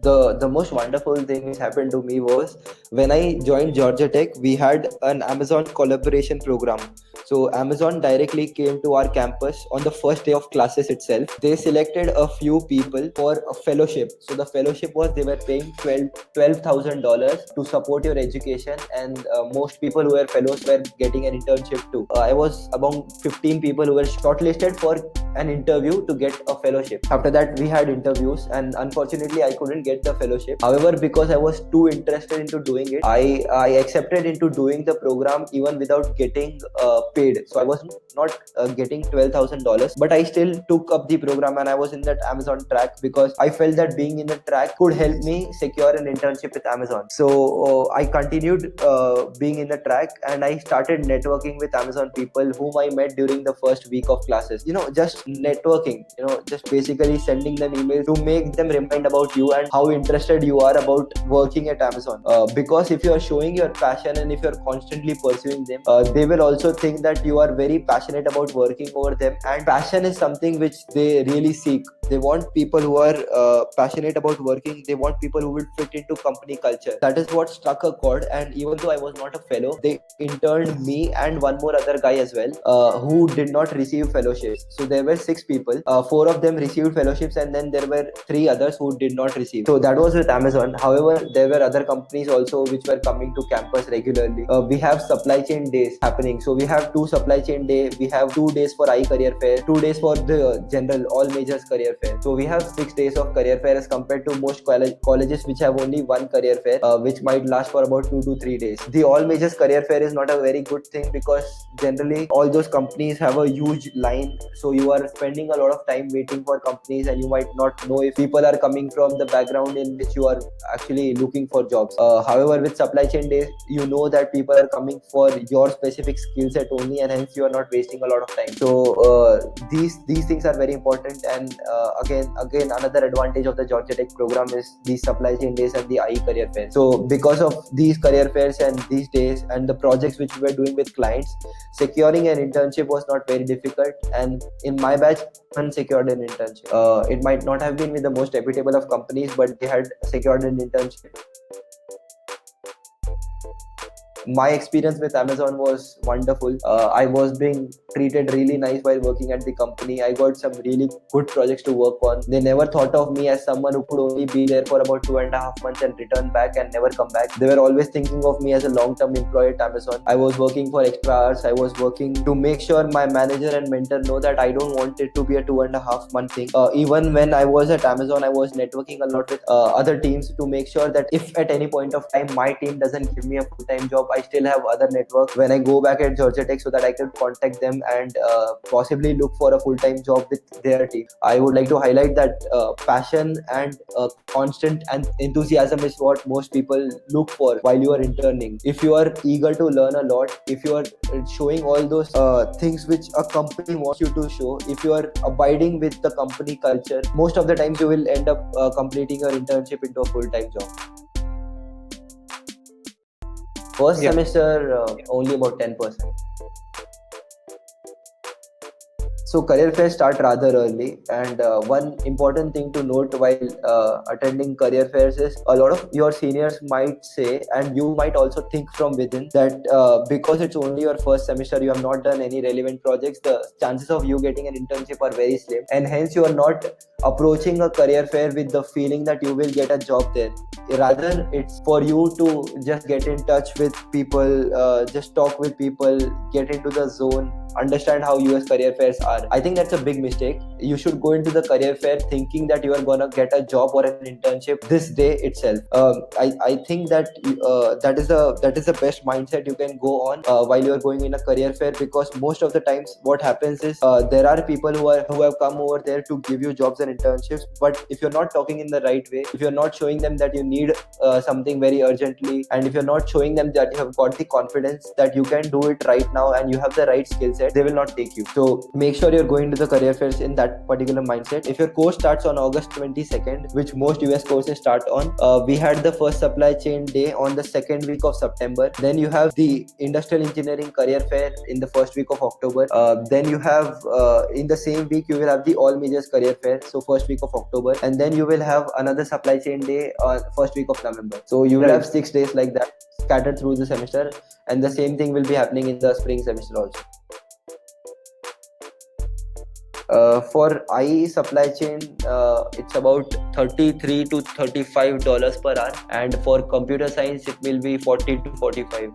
The most wonderful thing which happened to me was when I joined Georgia Tech, we had an Amazon collaboration program. So Amazon directly came to our campus on the first day of classes itself. They selected a few people for a fellowship. So the fellowship was they were paying $12,000 to support your education, and most people who were fellows were getting an internship too. I was among 15 people who were shortlisted for an interview to get a fellowship. After that, we had interviews, and unfortunately, I couldn't get the fellowship. However, because I was too interested into doing it, I accepted into doing the program even without getting paid. So I was not getting $12,000, but I still took up the program, and I was in that Amazon track because I felt that being in the track could help me secure an internship with Amazon. So I continued being in the track, and I started networking with Amazon people whom I met during the first week of classes. Just networking, just basically sending them emails to make them remind about you and how interested you are about working at Amazon. Because if you are showing your passion and if you are constantly pursuing them, they will also think that you are very passionate about working over them. And passion is something which they really seek. They want people who are passionate about working. They want people who will fit into company culture. That is what struck a chord. And even though I was not a fellow, they interned me and one more other guy as well, who did not receive fellowships. So there were 6 people. 4 of them received fellowships, and then there were 3 others who did not receive. So that was with Amazon. However, there were other companies also which were coming to campus regularly. We have supply chain days happening. So we have 2 supply chain day. We have 2 days for iCareer Fair, 2 days for the general all majors career fair. So we have 6 days of career fair as compared to most colleges which have only one career fair, which might last for about 2 to 3 days. The all majors career fair is not a very good thing because generally all those companies have a huge line. So you are spending a lot of time waiting for companies, and you might not know if people are coming from the background in which you are actually looking for jobs. However, with supply chain days, you know that people are coming for your specific skill set only, and hence you are not wasting a lot of time. So these things are very important. And again another advantage of the Georgia Tech program is the supply chain days and the IE career fair. So because of these career fairs and these days and the projects which we were doing with clients, securing an internship was not very difficult. And in my batch, one secured an internship. It might not have been with the most reputable of companies, but they had secured an internship. My experience with Amazon was wonderful. I was being treated really nice while working at the company. I got some really good projects to work on. They never thought of me as someone who could only be there for about 2.5 months and return back and never come back. They were always thinking of me as a long-term employee at Amazon. I was working for extra hours. I was working to make sure my manager and mentor know that I don't want it to be a 2.5 month thing. Even when I was at Amazon, I was networking a lot with other teams to make sure that if at any point of time my team doesn't give me a full-time job, I still have other network when I go back at Georgia Tech, so that I can contact them and possibly look for a full-time job with their team. I would like to highlight that passion and constant and enthusiasm is what most people look for while you are interning. If you are eager to learn a lot, if you are showing all those things which a company wants you to show, if you are abiding with the company culture, most of the times you will end up completing your internship into a full-time job. First semester, only about 10%. So career fairs start rather early, and one important thing to note while attending career fairs is a lot of your seniors might say, and you might also think from within, that because it's only your first semester, you have not done any relevant projects, the chances of you getting an internship are very slim, and hence you are not approaching a career fair with the feeling that you will get a job there. Rather, it's for you to just get in touch with people, just talk with people, get into the zone, understand how US career fairs are. I think that's a big mistake. You should go into the career fair thinking that you are gonna get a job or an internship this day itself. I think that that is the best mindset you can go on while you are going in a career fair, because most of the times what happens is there are people who have come over there to give you jobs and internships, but if you're not talking in the right way, if you're not showing them that you need something very urgently, and if you're not showing them that you have got the confidence that you can do it right now and you have the right skill set, mindset, they will not take you. So make sure you're going to the career fairs in that particular mindset. If your course starts on August 22nd, which most US courses start on, we had the first supply chain day on the second week of September. Then you have the industrial engineering career fair in the first week of October. Then you have in the same week you will have the all majors career fair, so first week of October, and then you will have another supply chain day first week of November. So you will have 6 days like that scattered through the semester, and the same thing will be happening in the spring semester also. For IE supply chain, it's about $33 to $35 per hour, and for computer science, it will be 40 to 45.